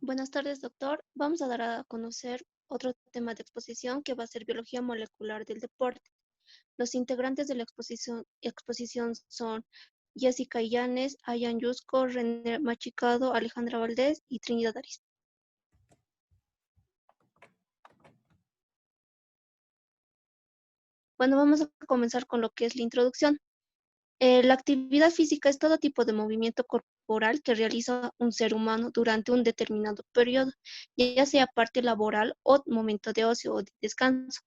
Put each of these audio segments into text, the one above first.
Buenas tardes, doctor. Vamos a dar a conocer otro tema de exposición que va a ser biología molecular del deporte. Los integrantes de la exposición son Jessica Illanes, Ayan Yusco, René Machicado, Alejandra Valdés y Trinidad Aris. Bueno, vamos a comenzar con lo que es la introducción. La actividad física es todo tipo de movimiento corporal que realiza un ser humano durante un determinado periodo, ya sea parte laboral o momento de ocio o de descanso.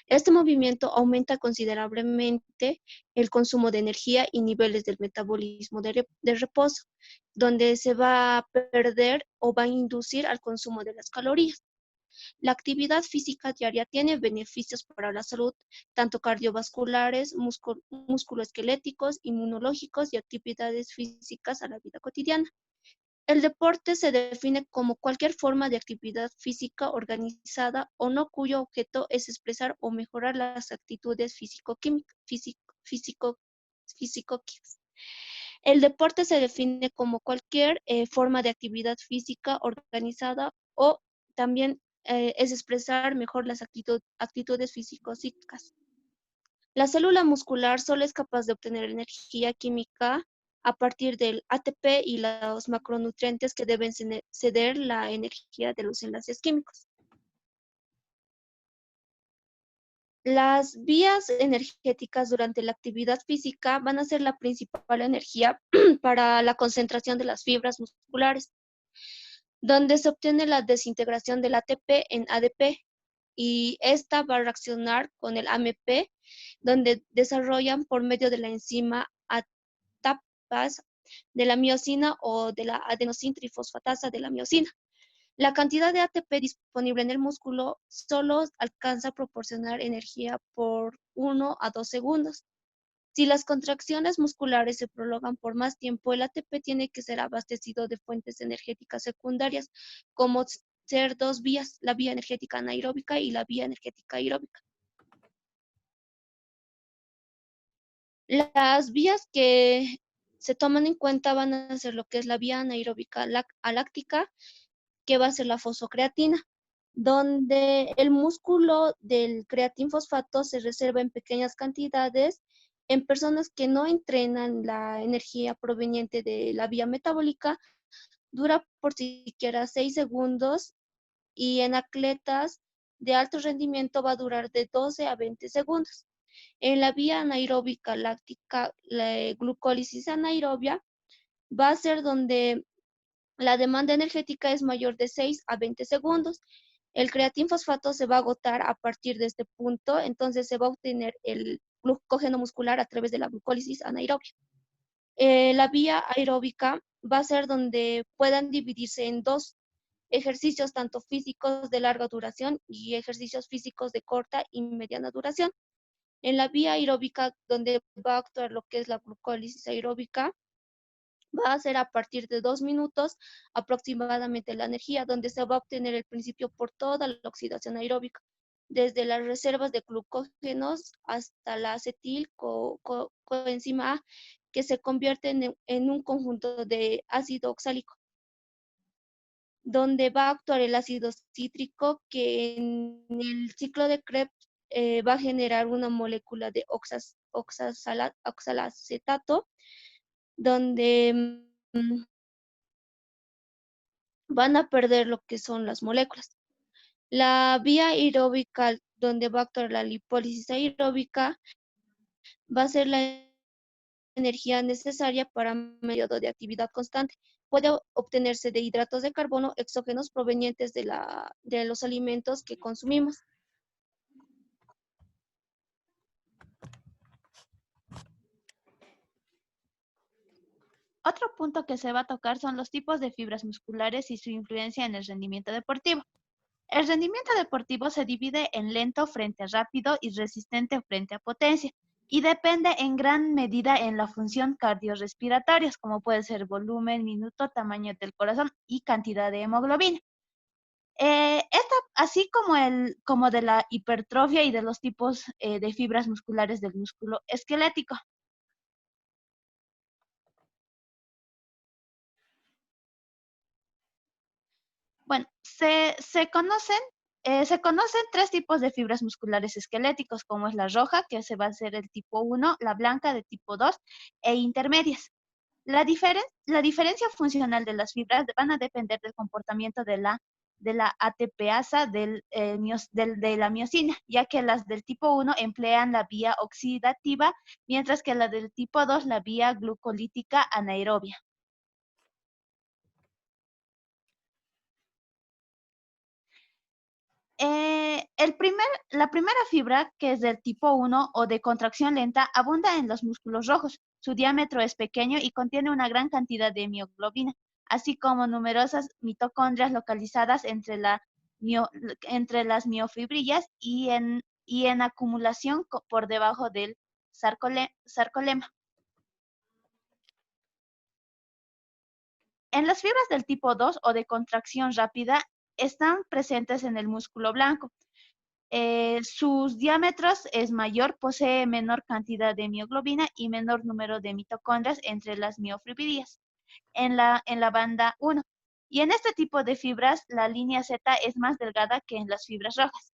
Este movimiento aumenta considerablemente el consumo de energía y niveles del metabolismo de reposo, donde se va a perder o va a inducir al consumo de las calorías. La actividad física diaria tiene beneficios para la salud, tanto cardiovasculares, musculoesqueléticos, inmunológicos y actividades físicas a la vida cotidiana. El deporte se define como cualquier forma de actividad física organizada o no cuyo objeto es expresar o mejorar las actitudes físico-químicas. El deporte se define como cualquier forma de actividad física organizada o también es expresar mejor las actitudes físico-psíquicas. La célula muscular solo es capaz de obtener energía química a partir del ATP y los macronutrientes que deben ceder la energía de los enlaces químicos. Las vías energéticas durante la actividad física van a ser la principal energía para la concentración de las fibras musculares, donde se obtiene la desintegración del ATP en ADP y esta va a reaccionar con el AMP, donde desarrollan por medio de la enzima ATPase de la miosina o de la adenosintrifosfatasa de la miosina. La cantidad de ATP disponible en el músculo solo alcanza a proporcionar energía por 1 a 2 segundos. Si las contracciones musculares se prolongan por más tiempo, el ATP tiene que ser abastecido de fuentes energéticas secundarias, como ser dos vías, la vía energética anaeróbica y la vía energética aeróbica. Las vías que se toman en cuenta van a ser lo que es la vía anaeróbica aláctica, que va a ser la fosfocreatina, donde el músculo del creatinfosfato se reserva en pequeñas cantidades en personas que no entrenan. La energía proveniente de la vía metabólica dura por siquiera 6 segundos y en atletas de alto rendimiento va a durar de 12 a 20 segundos. En la vía anaeróbica láctica, la glucólisis anaerobia va a ser donde la demanda energética es mayor de 6 a 20 segundos. El creatinfosfato se va a agotar a partir de este punto, entonces se va a obtener el glucógeno muscular a través de la glucólisis anaerobia. La vía aeróbica va a ser donde puedan dividirse en dos ejercicios, tanto físicos de larga duración y ejercicios físicos de corta y mediana duración. En la vía aeróbica, donde va a actuar lo que es la glucólisis aeróbica, va a ser a partir de 2 minutos aproximadamente la energía, donde se va a obtener el principio por toda la oxidación aeróbica, desde las reservas de glucógenos hasta la acetilcoenzima A, que se convierte en un conjunto de ácido oxálico, donde va a actuar el ácido cítrico, que en el ciclo de Krebs va a generar una molécula de oxalacetato, donde van a perder lo que son las moléculas. La vía aeróbica, donde va a actuar la lipólisis aeróbica, va a ser la energía necesaria para un periodo de actividad constante. Puede obtenerse de hidratos de carbono exógenos provenientes de los alimentos que consumimos. Otro punto que se va a tocar son los tipos de fibras musculares y su influencia en el rendimiento deportivo. El rendimiento deportivo se divide en lento frente a rápido y resistente frente a potencia, y depende en gran medida en la función cardiorrespiratoria, como puede ser volumen, minuto, tamaño del corazón y cantidad de hemoglobina. Esta, así como de la hipertrofia y de los tipos de fibras musculares del músculo esquelético. Bueno, se conocen tres tipos de fibras musculares esqueléticos, como es la roja, que se va a ser el tipo 1, la blanca de tipo 2 e intermedias. La diferencia funcional de las fibras van a depender del comportamiento de la ATPasa de la miosina, ya que las del tipo 1 emplean la vía oxidativa, mientras que la del tipo 2 la vía glucolítica anaerobia. La primera fibra, que es del tipo 1 o de contracción lenta, abunda en los músculos rojos. Su diámetro es pequeño y contiene una gran cantidad de mioglobina, así como numerosas mitocondrias localizadas entre las miofibrillas y en acumulación por debajo del sarcolema. En las fibras del tipo 2 o de contracción rápida están presentes en el músculo blanco. Sus diámetros es mayor, posee menor cantidad de mioglobina y menor número de mitocondrias entre las miofibrillas en la banda 1. Y en este tipo de fibras, la línea Z es más delgada que en las fibras rojas.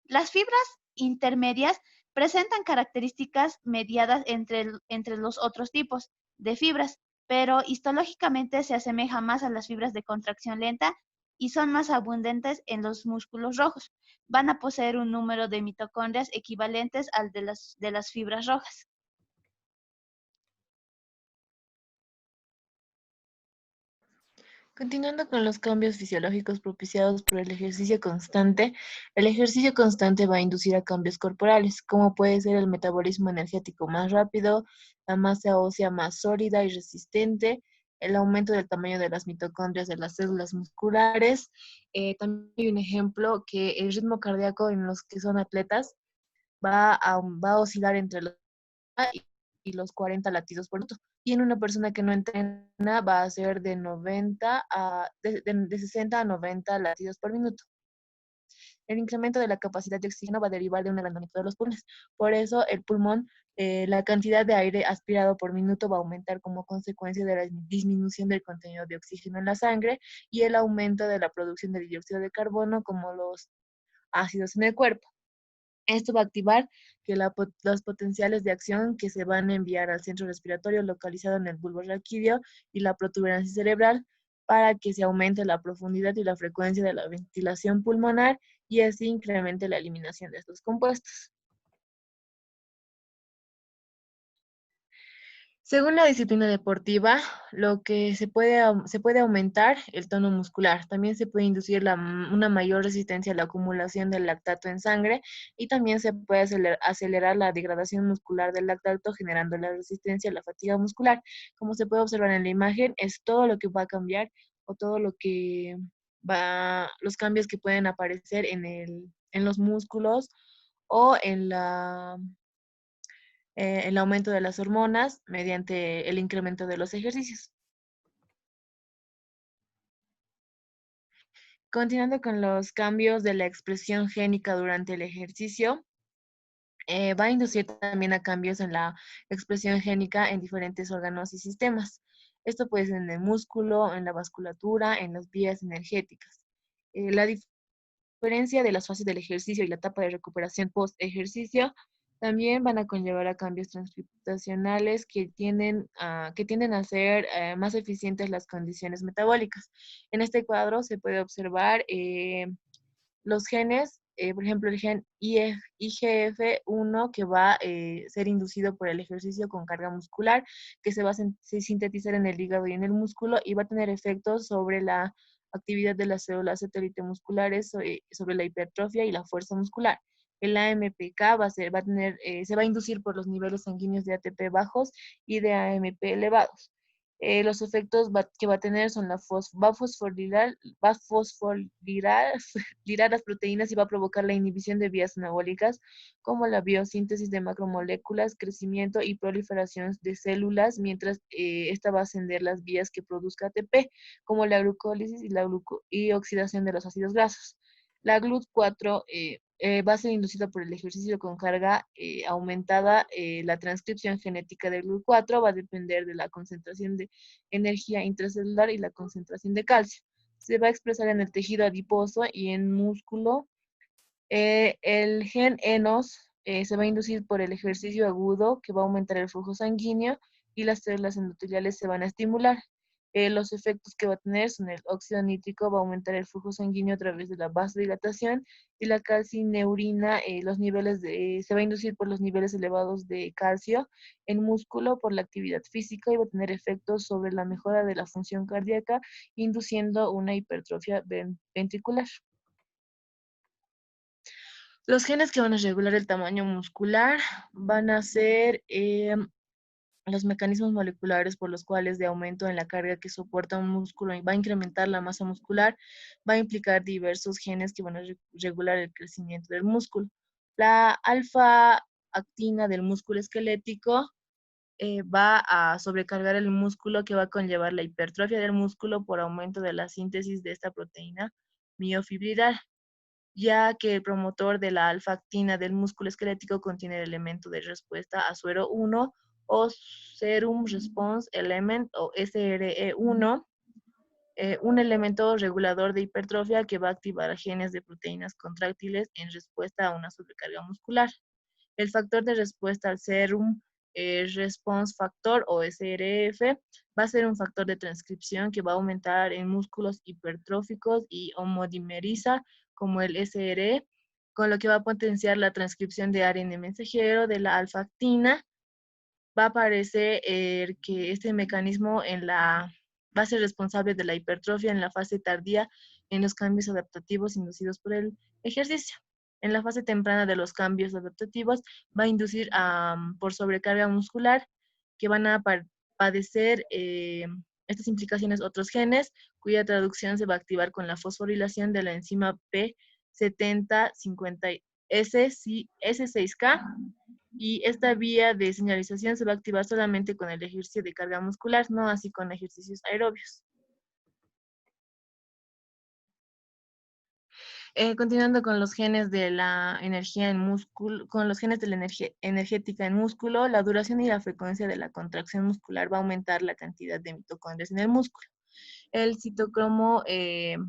Las fibras intermedias presentan características mediadas entre los otros tipos de fibras, pero histológicamente se asemeja más a las fibras de contracción lenta y son más abundantes en los músculos rojos. Van a poseer un número de mitocondrias equivalentes al de las fibras rojas. Continuando con los cambios fisiológicos propiciados por el ejercicio constante va a inducir a cambios corporales, como puede ser el metabolismo energético más rápido, la masa ósea más sólida y resistente, el aumento del tamaño de las mitocondrias de las células musculares. También hay un ejemplo que el ritmo cardíaco en los que son atletas va a oscilar entre los y los 40 latidos por minuto. Y en una persona que no entrena va a ser de 60 a 90 latidos por minuto. El incremento de la capacidad de oxígeno va a derivar de un agrandamiento de los pulmones. Por eso el pulmón, la cantidad de aire aspirado por minuto va a aumentar como consecuencia de la disminución del contenido de oxígeno en la sangre y el aumento de la producción de dióxido de carbono como los ácidos en el cuerpo. Esto va a activar que los potenciales de acción que se van a enviar al centro respiratorio localizado en el bulbo raquídeo y la protuberancia cerebral para que se aumente la profundidad y la frecuencia de la ventilación pulmonar y así incremente la eliminación de estos compuestos. Según la disciplina deportiva, se puede aumentar el tono muscular. También se puede inducir una mayor resistencia a la acumulación del lactato en sangre y también se puede acelerar la degradación muscular del lactato, generando la resistencia a la fatiga muscular. Como se puede observar en la imagen, es todo lo que va a cambiar o todo lo que los cambios que pueden aparecer en los músculos o el aumento de las hormonas mediante el incremento de los ejercicios. Continuando con los cambios de la expresión génica durante el ejercicio, va a inducir también a cambios en la expresión génica en diferentes órganos y sistemas. Esto puede ser en el músculo, en la vasculatura, en las vías energéticas. La diferencia de las fases del ejercicio y la etapa de recuperación post-ejercicio también van a conllevar a cambios transcriptacionales que tienden a ser más eficientes las condiciones metabólicas. En este cuadro se puede observar los genes, por ejemplo, el gen IGF-1 que va a ser inducido por el ejercicio con carga muscular, que se va a sintetizar en el hígado y en el músculo y va a tener efectos sobre la actividad de las células satélite musculares, sobre la hipertrofia y la fuerza muscular. El AMPK se va a inducir por los niveles sanguíneos de ATP bajos y de AMP elevados. Los efectos que va a tener son va a fosforilar las proteínas y va a provocar la inhibición de vías anabólicas como la biosíntesis de macromoléculas, crecimiento y proliferación de células, mientras esta va a ascender las vías que produzca ATP, como la glucólisis y oxidación de los ácidos grasos. La GLUT4 va a ser inducido por el ejercicio con carga aumentada. La transcripción genética del GLUT4 va a depender de la concentración de energía intracelular y la concentración de calcio. Se va a expresar en el tejido adiposo y en músculo. El gen ENOS se va a inducir por el ejercicio agudo, que va a aumentar el flujo sanguíneo, y las células endoteliales se van a estimular. Los efectos que va a tener son: el óxido nítrico va a aumentar el flujo sanguíneo a través de la vasodilatación, y la calcineurina, se va a inducir por los niveles elevados de calcio en músculo por la actividad física, y va a tener efectos sobre la mejora de la función cardíaca, induciendo una hipertrofia ventricular. Los genes que van a regular el tamaño muscular van a ser los mecanismos moleculares por los cuales de aumento en la carga que soporta un músculo y va a incrementar la masa muscular, va a implicar diversos genes que van a regular el crecimiento del músculo. La alfa-actina del músculo esquelético va a sobrecargar el músculo, que va a conllevar la hipertrofia del músculo por aumento de la síntesis de esta proteína miofibrilar, ya que el promotor de la alfa-actina del músculo esquelético contiene el elemento de respuesta a suero 1 o Serum Response Element o SRE1, un elemento regulador de hipertrofia que va a activar genes de proteínas contráctiles en respuesta a una sobrecarga muscular. El factor de respuesta al Serum Response Factor o SRF va a ser un factor de transcripción que va a aumentar en músculos hipertróficos y homodimeriza como el SRE, con lo que va a potenciar la transcripción de ARN mensajero de la alfa-actina. Va a aparecer que este mecanismo va a ser responsable de la hipertrofia en la fase tardía en los cambios adaptativos inducidos por el ejercicio. En la fase temprana de los cambios adaptativos va a inducir por sobrecarga muscular, que van a padecer estas implicaciones otros genes, cuya traducción se va a activar con la fosforilación de la enzima P7050S6K, y esta vía de señalización se va a activar solamente con el ejercicio de carga muscular, no así con ejercicios aerobios. Continuando con los genes de la energía en músculo, con los genes de la energía energética en músculo, la duración y la frecuencia de la contracción muscular va a aumentar la cantidad de mitocondrias en el músculo. El citocromo C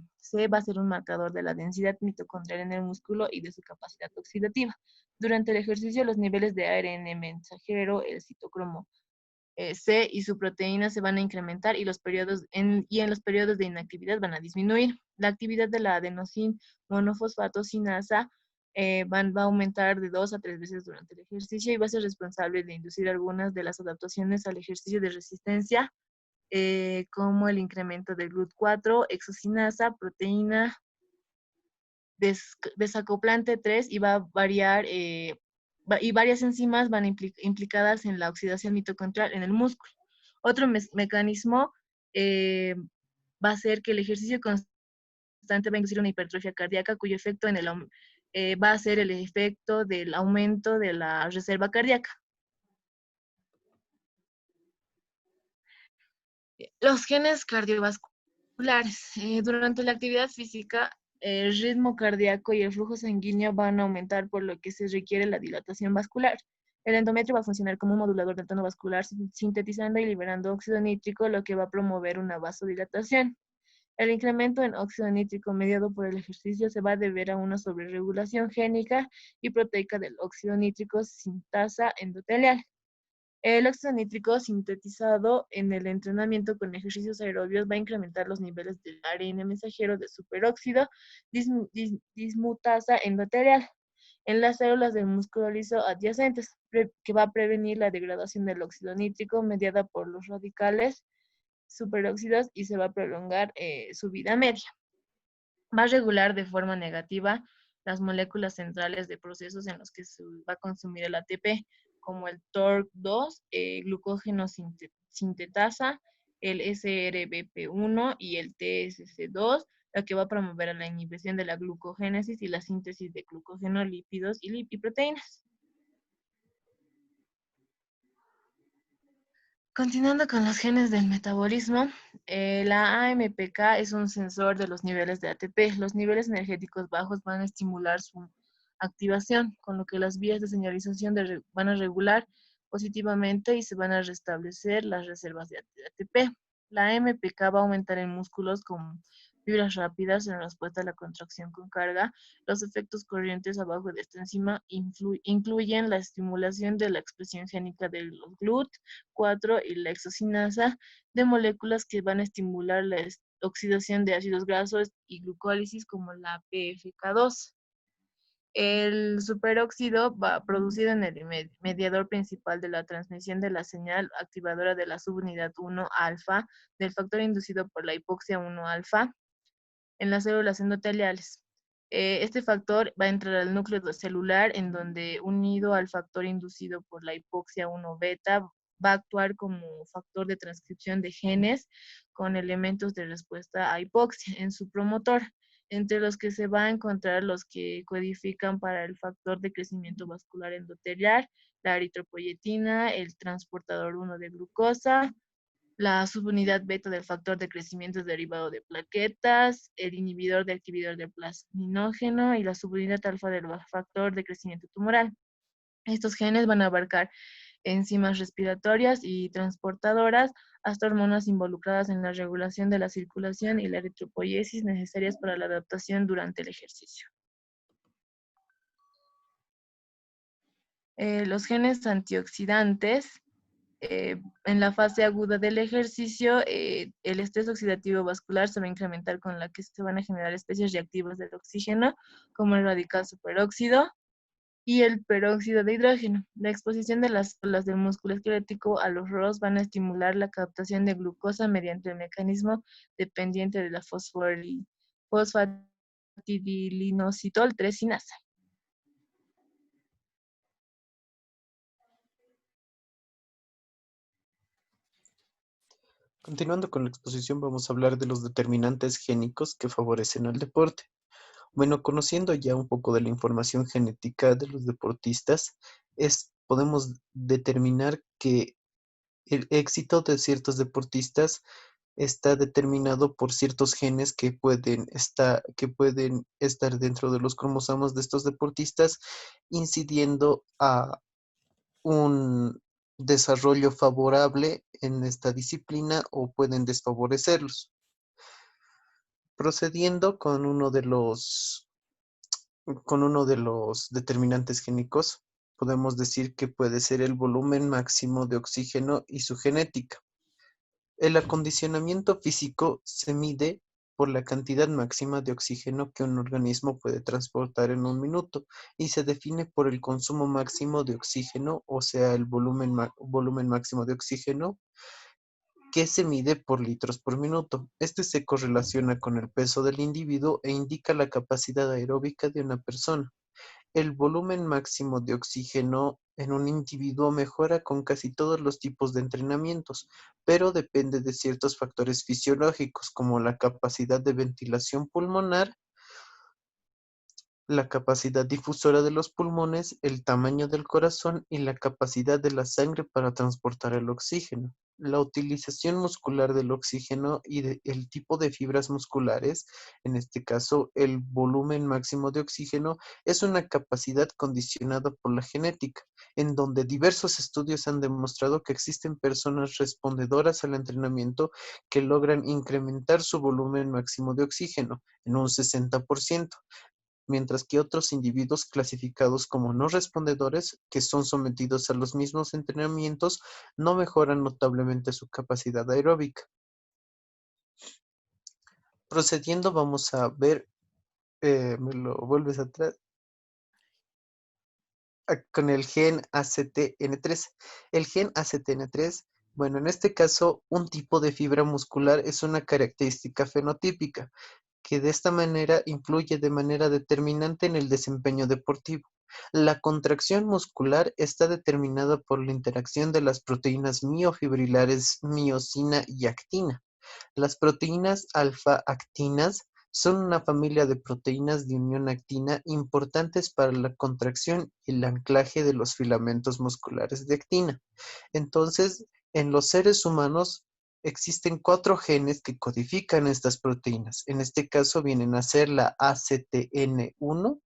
va a ser un marcador de la densidad mitocondrial en el músculo y de su capacidad oxidativa. Durante el ejercicio, los niveles de ARN mensajero, el citocromo C y su proteína se van a incrementar, y en los periodos de inactividad van a disminuir. La actividad de la adenosín monofosfatosinasa va a aumentar de 2 a 3 veces durante el ejercicio, y va a ser responsable de inducir algunas de las adaptaciones al ejercicio de resistencia, como el incremento del GLUT4, exocinasa, proteína desacoplante 3, y va a variar, y varias enzimas van implicadas en la oxidación mitocondrial en el músculo. Otro mecanismo va a ser que el ejercicio constante va a inducir una hipertrofia cardíaca, cuyo efecto va a ser el efecto del aumento de la reserva cardíaca. Los genes cardiovasculares. Durante la actividad física, el ritmo cardíaco y el flujo sanguíneo van a aumentar, por lo que se requiere la dilatación vascular. El endometrio va a funcionar como un modulador del tono vascular, sintetizando y liberando óxido nítrico, lo que va a promover una vasodilatación. El incremento en óxido nítrico mediado por el ejercicio se va a deber a una sobreregulación génica y proteica del óxido nítrico sintasa endotelial. El óxido nítrico sintetizado en el entrenamiento con ejercicios aerobios va a incrementar los niveles del ARN mensajero de superóxido dismutasa endotelial en las células del músculo liso adyacentes, que va a prevenir la degradación del óxido nítrico mediada por los radicales superóxidos, y se va a prolongar su vida media. Va a regular de forma negativa las moléculas centrales de procesos en los que se va a consumir el ATP, como el TORC2, glucógeno sintetasa, el SRBP1 y el TSC2, lo que va a promover la inhibición de la glucogénesis y la síntesis de glucógeno, lípidos y lipiproteínas. Continuando con los genes del metabolismo, la AMPK es un sensor de los niveles de ATP. Los niveles energéticos bajos van a estimular su activación, con lo que las vías de señalización van a regular positivamente y se van a restablecer las reservas de ATP. La MPK va a aumentar en músculos con fibras rápidas en respuesta a la contracción con carga. Los efectos corrientes abajo de esta enzima incluyen la estimulación de la expresión génica de los GLUT4 y la exocinasa de moléculas que van a estimular la oxidación de ácidos grasos y glucólisis como la PFK2. El superóxido va producido en el mediador principal de la transmisión de la señal activadora de la subunidad 1 alfa del factor inducido por la hipoxia 1 alfa en las células endoteliales. Este factor va a entrar al núcleo celular, en donde, unido al factor inducido por la hipoxia 1 beta, va a actuar como factor de transcripción de genes con elementos de respuesta a hipoxia en su promotor, entre los que se va a encontrar los que codifican para el factor de crecimiento vascular endotelial, la eritropoyetina, el transportador 1 de glucosa, la subunidad beta del factor de crecimiento derivado de plaquetas, el inhibidor de activador del plasminógeno y la subunidad alfa del factor de crecimiento tumoral. Estos genes van a abarcar enzimas respiratorias y transportadoras, hasta hormonas involucradas en la regulación de la circulación y la eritropoiesis necesarias para la adaptación durante el ejercicio. Los genes antioxidantes. En la fase aguda del ejercicio, el estrés oxidativo vascular se va a incrementar, con la que se van a generar especies reactivas del oxígeno, como el radical superóxido y el peróxido de hidrógeno. La exposición de las células del músculo esquelético a los ROS van a estimular la captación de glucosa mediante el mecanismo dependiente de la fosfatidilinositol 3 sinasa. Continuando con la exposición, vamos a hablar de los determinantes génicos que favorecen al deporte. Bueno, conociendo ya un poco de la información genética de los deportistas, podemos determinar que el éxito de ciertos deportistas está determinado por ciertos genes que pueden estar dentro de los cromosomas de estos deportistas, incidiendo a un desarrollo favorable en esta disciplina o pueden desfavorecerlos. Procediendo con uno de los determinantes génicos, podemos decir que puede ser el volumen máximo de oxígeno y su genética. El acondicionamiento físico se mide por la cantidad máxima de oxígeno que un organismo puede transportar en un minuto y se define por el consumo máximo de oxígeno, o sea, el volumen máximo de oxígeno, que se mide por litros por minuto. Este se correlaciona con el peso del individuo e indica la capacidad aeróbica de una persona. El volumen máximo de oxígeno en un individuo mejora con casi todos los tipos de entrenamientos, pero depende de ciertos factores fisiológicos como la capacidad de ventilación pulmonar, la capacidad difusora de los pulmones, el tamaño del corazón y la capacidad de la sangre para transportar el oxígeno. La utilización muscular del oxígeno y el tipo de fibras musculares, en este caso el volumen máximo de oxígeno, es una capacidad condicionada por la genética, en donde diversos estudios han demostrado que existen personas respondedoras al entrenamiento que logran incrementar su volumen máximo de oxígeno en un 60%, mientras que otros individuos clasificados como no respondedores, que son sometidos a los mismos entrenamientos, no mejoran notablemente su capacidad aeróbica. Procediendo, vamos a ver, me lo vuelves atrás, con el gen ACTN3. El gen ACTN3, bueno, en este caso, un tipo de fibra muscular es una característica fenotípica, que de esta manera influye de manera determinante en el desempeño deportivo. La contracción muscular está determinada por la interacción de las proteínas miofibrilares miosina y actina. Las proteínas alfa-actinas son una familia de proteínas de unión actina importantes para la contracción y el anclaje de los filamentos musculares de actina. Entonces, en los seres humanos existen 4 genes que codifican estas proteínas. En este caso vienen a ser la ACTN1,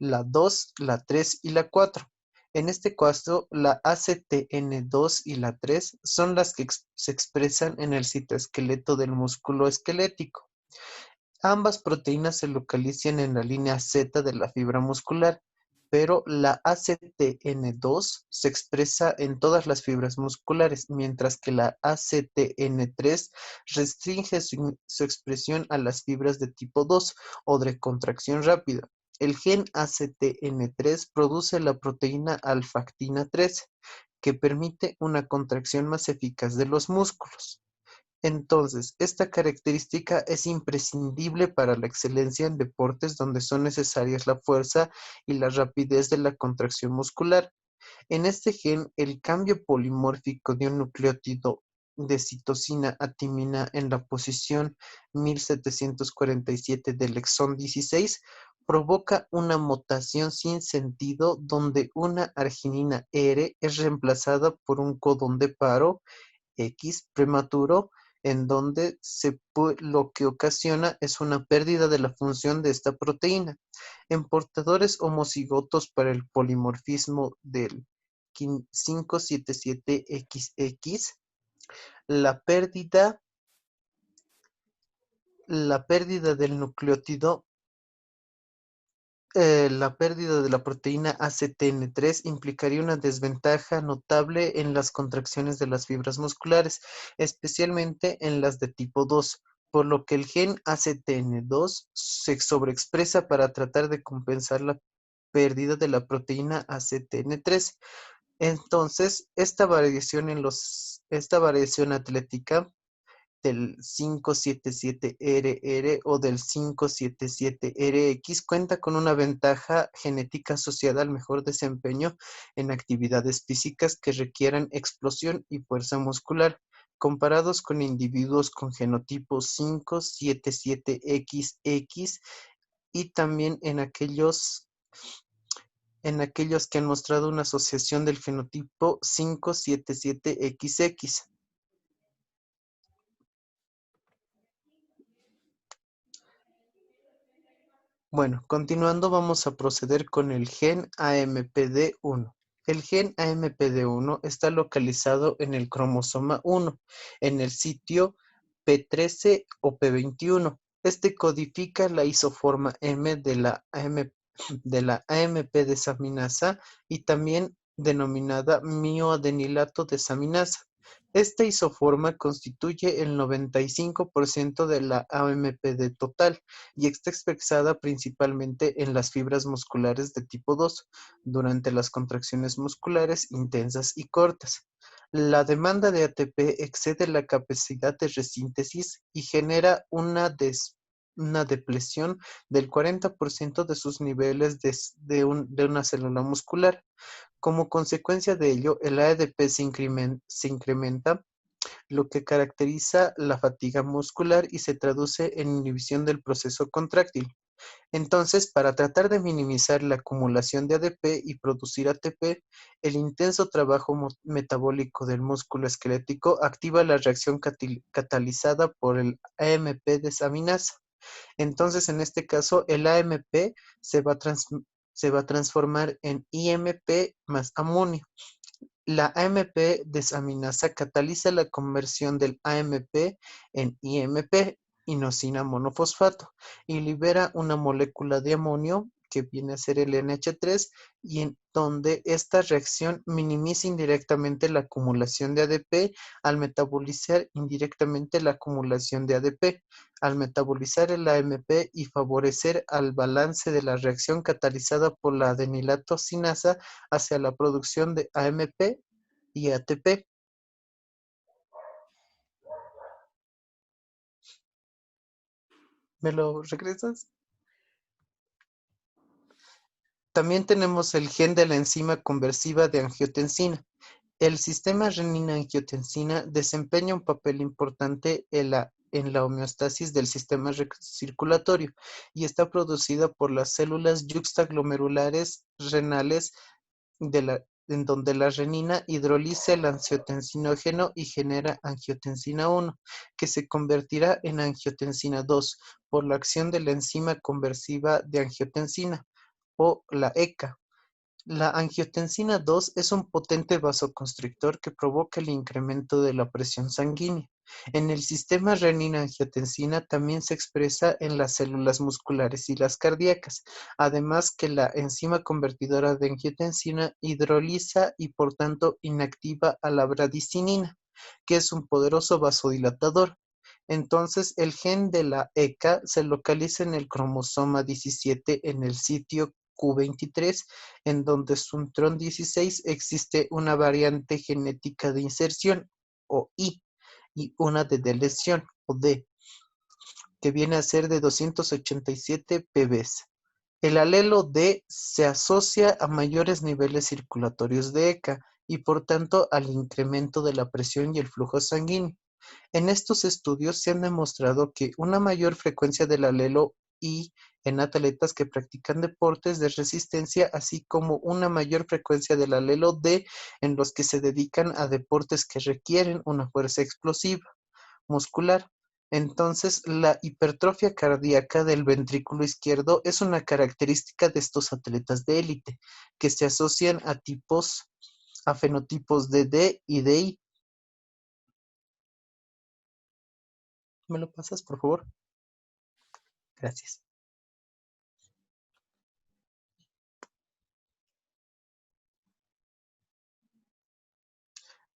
la 2, la 3 y la 4. En este caso, la ACTN2 y la 3 son las que se expresan en el citoesqueleto del músculo esquelético. Ambas proteínas se localizan en la línea Z de la fibra muscular, pero la ACTN2 se expresa en todas las fibras musculares, mientras que la ACTN3 restringe su expresión a las fibras de tipo 2 o de contracción rápida. El gen ACTN3 produce la proteína alfactina 3, que permite una contracción más eficaz de los músculos. Entonces, esta característica es imprescindible para la excelencia en deportes donde son necesarias la fuerza y la rapidez de la contracción muscular. En este gen, el cambio polimórfico de un nucleótido de citosina a timina en la posición 1747 del exón 16 provoca una mutación sin sentido donde una arginina R es reemplazada por un codón de paro X prematuro, en donde lo que ocasiona es una pérdida de la función de esta proteína. En portadores homocigotos para el polimorfismo del 577XX, la pérdida del nucleótido la pérdida de la proteína ACTN3 implicaría una desventaja notable en las contracciones de las fibras musculares, especialmente en las de tipo 2, por lo que el gen ACTN2 se sobreexpresa para tratar de compensar la pérdida de la proteína ACTN3. Entonces, esta variación atlética del 577RR o del 577RX cuenta con una ventaja genética asociada al mejor desempeño en actividades físicas que requieran explosión y fuerza muscular, comparados con individuos con genotipo 577XX y también en aquellos que han mostrado una asociación del fenotipo 577XX. Bueno, continuando vamos a proceder con el gen AMPD1. El gen AMPD1 está localizado en el cromosoma 1, en el sitio P13 o P21. Este codifica la isoforma M de la AMP desaminasa y también denominada mioadenilato desaminasa. Esta isoforma constituye el 95% de la AMPD total y está expresada principalmente en las fibras musculares de tipo 2 durante las contracciones musculares intensas y cortas. La demanda de ATP excede la capacidad de resíntesis y genera una depresión del 40% de sus niveles de una célula muscular. Como consecuencia de ello, el ADP se incrementa, lo que caracteriza la fatiga muscular y se traduce en inhibición del proceso contráctil. Entonces, para tratar de minimizar la acumulación de ADP y producir ATP, el intenso trabajo metabólico del músculo esquelético activa la reacción catalizada por el AMP desaminasa. Entonces, en este caso, el AMP se va a transformar en IMP más amonio. La AMP desaminasa cataliza la conversión del AMP en IMP, inosina monofosfato, y libera una molécula de amonio que viene a ser el NH3 y en donde esta reacción minimiza indirectamente la acumulación de ADP al metabolizar indirectamente la acumulación de ADP, al metabolizar el AMP y favorecer al balance de la reacción catalizada por la adenilato-sinasa hacia la producción de AMP y ATP. ¿Me lo regresas? También tenemos el gen de la enzima conversiva de angiotensina. El sistema renina-angiotensina desempeña un papel importante en la homeostasis del sistema circulatorio y está producida por las células yuxtaglomerulares renales en donde la renina hidroliza el angiotensinógeno y genera angiotensina 1, que se convertirá en angiotensina 2 por la acción de la enzima conversiva de angiotensina. o la ECA. La angiotensina 2 es un potente vasoconstrictor que provoca el incremento de la presión sanguínea. En el sistema renina-angiotensina también se expresa en las células musculares y las cardíacas, además que la enzima convertidora de angiotensina hidroliza y por tanto inactiva a la bradicinina, que es un poderoso vasodilatador. Entonces, el gen de la ECA se localiza en el cromosoma 17 en el sitio Q23, en donde su intrón 16 existe una variante genética de inserción, o I, y una de deleción, o D, que viene a ser de 287 ppb. El alelo D se asocia a mayores niveles circulatorios de ECA y por tanto al incremento de la presión y el flujo sanguíneo. En estos estudios se han demostrado que una mayor frecuencia del alelo I en atletas que practican deportes de resistencia, así como una mayor frecuencia del alelo D en los que se dedican a deportes que requieren una fuerza explosiva muscular. Entonces, la hipertrofia cardíaca del ventrículo izquierdo es una característica de estos atletas de élite, que se asocian a fenotipos de D y de I. ¿Me lo pasas, por favor? Gracias.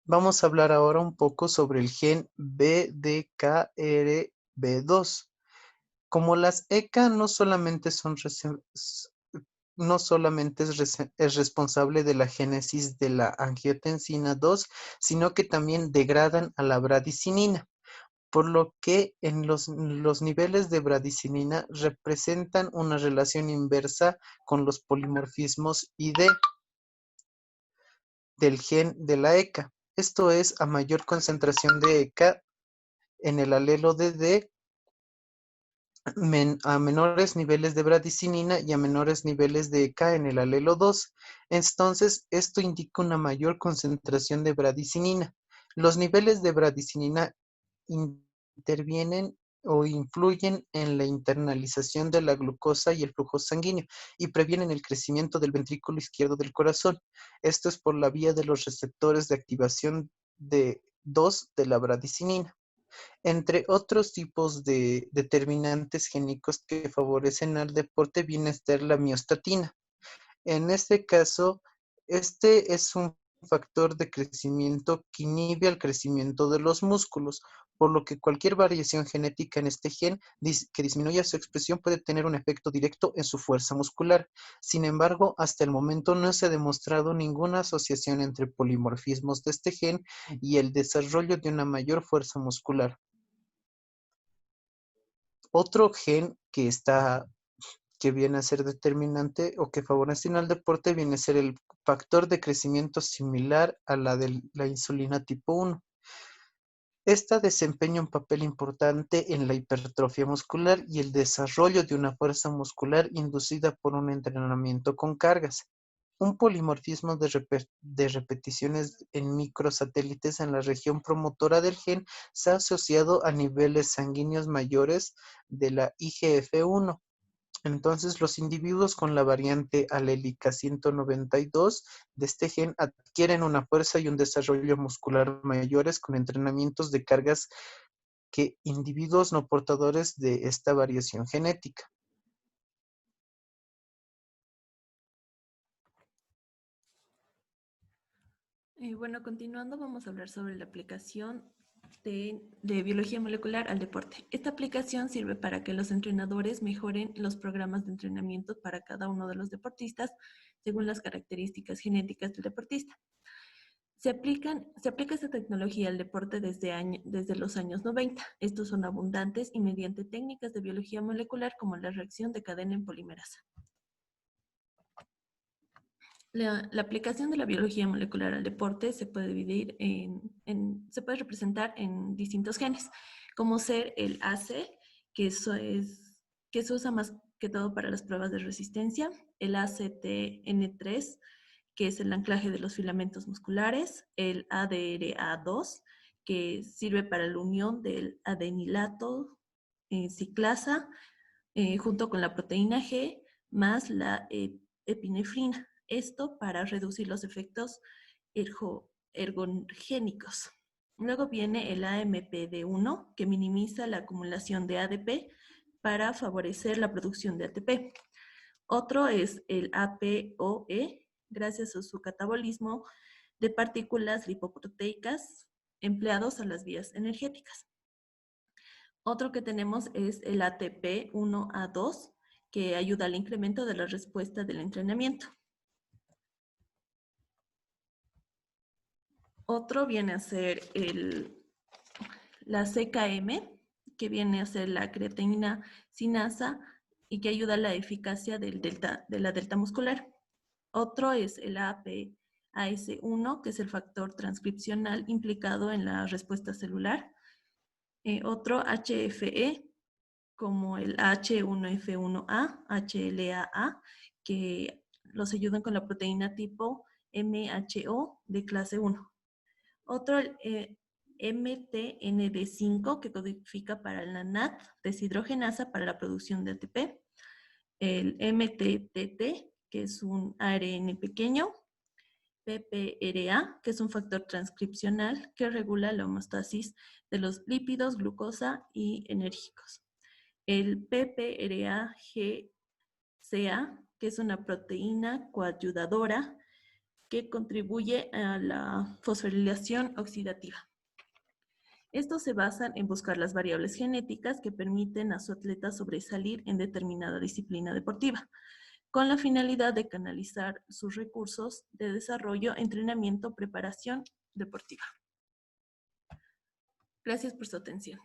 Vamos a hablar ahora un poco sobre el gen BDKRB2. Como las ECA no solamente es responsable de la génesis de la angiotensina 2, sino que también degradan a la bradicinina, por lo que en los niveles de bradicinina representan una relación inversa con los polimorfismos ID del gen de la ECA. Esto es, a mayor concentración de ECA en el alelo de D, a menores niveles de bradicinina y a menores niveles de ECA en el alelo 2. Entonces, esto indica una mayor concentración de bradicinina. Los niveles de bradicinina intervienen o influyen en la internalización de la glucosa y el flujo sanguíneo y previenen el crecimiento del ventrículo izquierdo del corazón. Esto es por la vía de los receptores de activación de 2 de la bradicinina. Entre otros tipos de determinantes génicos que favorecen al deporte viene a estar la miostatina. En este caso, este es un factor de crecimiento que inhibe al crecimiento de los músculos, por lo que cualquier variación genética en este gen que disminuya su expresión puede tener un efecto directo en su fuerza muscular. Sin embargo, hasta el momento no se ha demostrado ninguna asociación entre polimorfismos de este gen y el desarrollo de una mayor fuerza muscular. Otro gen que viene a ser determinante o que favorece al deporte viene a ser el factor de crecimiento similar a la de la insulina tipo 1. Esta desempeña un papel importante en la hipertrofia muscular y el desarrollo de una fuerza muscular inducida por un entrenamiento con cargas. Un polimorfismo de repeticiones en microsatélites en la región promotora del gen se ha asociado a niveles sanguíneos mayores de la IGF-1. Entonces, los individuos con la variante alélica 192 de este gen adquieren una fuerza y un desarrollo muscular mayores con entrenamientos de cargas que individuos no portadores de esta variación genética. Bueno, continuando, vamos a hablar sobre la aplicación de biología molecular al deporte. Esta aplicación sirve para que los entrenadores mejoren los programas de entrenamiento para cada uno de los deportistas según las características genéticas del deportista. Se aplica esta tecnología al deporte desde los años 90. Estos son abundantes y mediante técnicas de biología molecular como la reacción de cadena en polimerasa. La aplicación de la biología molecular al deporte se puede dividir se puede representar en distintos genes, como ser el AC, que se usa más que todo para las pruebas de resistencia, el ACTN3, que es el anclaje de los filamentos musculares, el ADRA2, que sirve para la unión del adenilato ciclasa junto con la proteína G, más la epinefrina. Esto para reducir los efectos ergogénicos. Luego viene el AMPD1, que minimiza la acumulación de ADP para favorecer la producción de ATP. Otro es el APOE, gracias a su catabolismo de partículas lipoproteicas empleados a las vías energéticas. Otro que tenemos es el ATP1A2, que ayuda al incremento de la respuesta del entrenamiento. Otro viene a ser la CKM, que viene a ser la creatinina sinasa y que ayuda a la eficacia de la delta muscular. Otro es el APAS1, que es el factor transcripcional implicado en la respuesta celular. Otro HFE, como el H1F1A, HLA-A, que los ayudan con la proteína tipo MHO de clase 1. Otro, MTND5, que codifica para la NAT deshidrogenasa para la producción de ATP. El MTTT, que es un ARN pequeño. PPRA, que es un factor transcripcional que regula la homeostasis de los lípidos, glucosa y enérgicos. El PPRA-GCA, que es una proteína coayudadora que contribuye a la fosforilación oxidativa. Estos se basan en buscar las variables genéticas que permiten a su atleta sobresalir en determinada disciplina deportiva, con la finalidad de canalizar sus recursos de desarrollo, entrenamiento, preparación deportiva. Gracias por su atención.